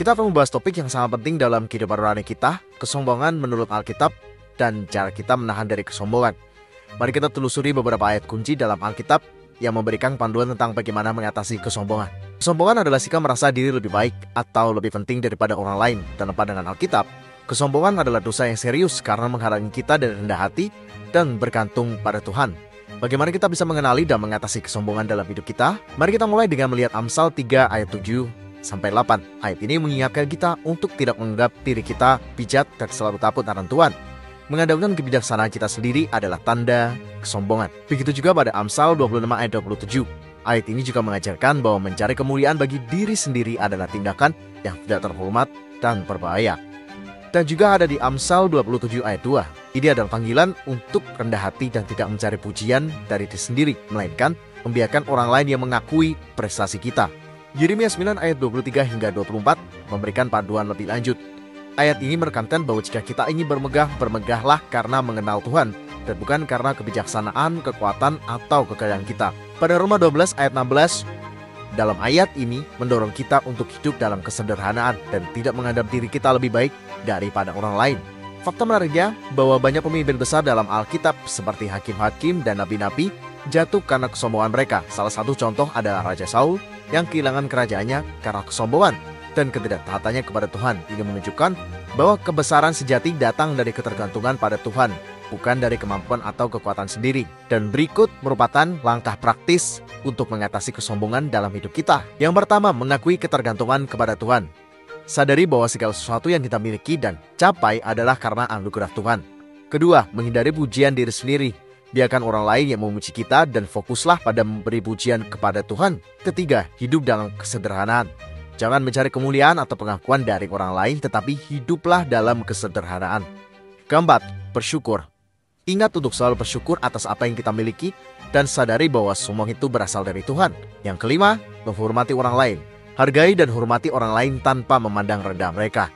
Kita akan membahas topik yang sangat penting dalam kehidupan rohani kita, kesombongan menurut Alkitab, dan cara kita menahan dari kesombongan. Mari kita telusuri beberapa ayat kunci dalam Alkitab yang memberikan panduan tentang bagaimana mengatasi kesombongan. Kesombongan adalah sikap merasa diri lebih baik atau lebih penting daripada orang lain. Dalam pandangan Alkitab, kesombongan adalah dosa yang serius karena menghalangi kita dari rendah hati dan bergantung pada Tuhan. Bagaimana kita bisa mengenali dan mengatasi kesombongan dalam hidup kita? Mari kita mulai dengan melihat Amsal 3 ayat 7-8. Ayat ini mengingatkan kita untuk tidak menganggap diri kita bijak dan selalu takut akan Tuhan. Mengandalkan kebijaksanaan kita sendiri adalah tanda kesombongan. Begitu juga pada Amsal 25 ayat 27. Ayat ini juga mengajarkan bahwa mencari kemuliaan bagi diri sendiri adalah tindakan yang tidak terhormat dan berbahaya. Dan juga ada di Amsal 27 ayat 2. Ini adalah panggilan untuk rendah hati dan tidak mencari pujian dari diri sendiri, melainkan membiarkan orang lain yang mengakui prestasi kita. Yeremia 9 ayat 23 hingga 24 memberikan panduan lebih lanjut. Ayat ini menekankan bahwa jika kita ingin bermegah, bermegahlah karena mengenal Tuhan, dan bukan karena kebijaksanaan, kekuatan, atau kekayaan kita. Pada Roma 12 ayat 16, dalam ayat ini mendorong kita untuk hidup dalam kesederhanaan dan tidak menganggap diri kita lebih baik daripada orang lain. Fakta menariknya bahwa banyak pemimpin besar dalam Alkitab seperti hakim-hakim dan nabi-nabi jatuh karena kesombongan mereka. Salah satu contoh adalah Raja Saul yang kehilangan kerajaannya karena kesombongan dan ketidaktaatannya kepada Tuhan. Ini menunjukkan bahwa kebesaran sejati datang dari ketergantungan pada Tuhan, bukan dari kemampuan atau kekuatan sendiri. Dan berikut merupakan langkah praktis untuk mengatasi kesombongan dalam hidup kita. Yang pertama, mengakui ketergantungan kepada Tuhan. Sadari bahwa segala sesuatu yang kita miliki dan capai adalah karena anugerah Tuhan. Kedua, menghindari pujian diri sendiri. Biarkan orang lain yang memuji kita dan fokuslah pada memberi pujian kepada Tuhan. Ketiga, hidup dalam kesederhanaan. Jangan mencari kemuliaan atau pengakuan dari orang lain, tetapi hiduplah dalam kesederhanaan. Keempat, bersyukur. Ingat untuk selalu bersyukur atas apa yang kita miliki dan sadari bahwa semua itu berasal dari Tuhan. Yang kelima, menghormati orang lain. Hargai dan hormati orang lain tanpa memandang rendah mereka.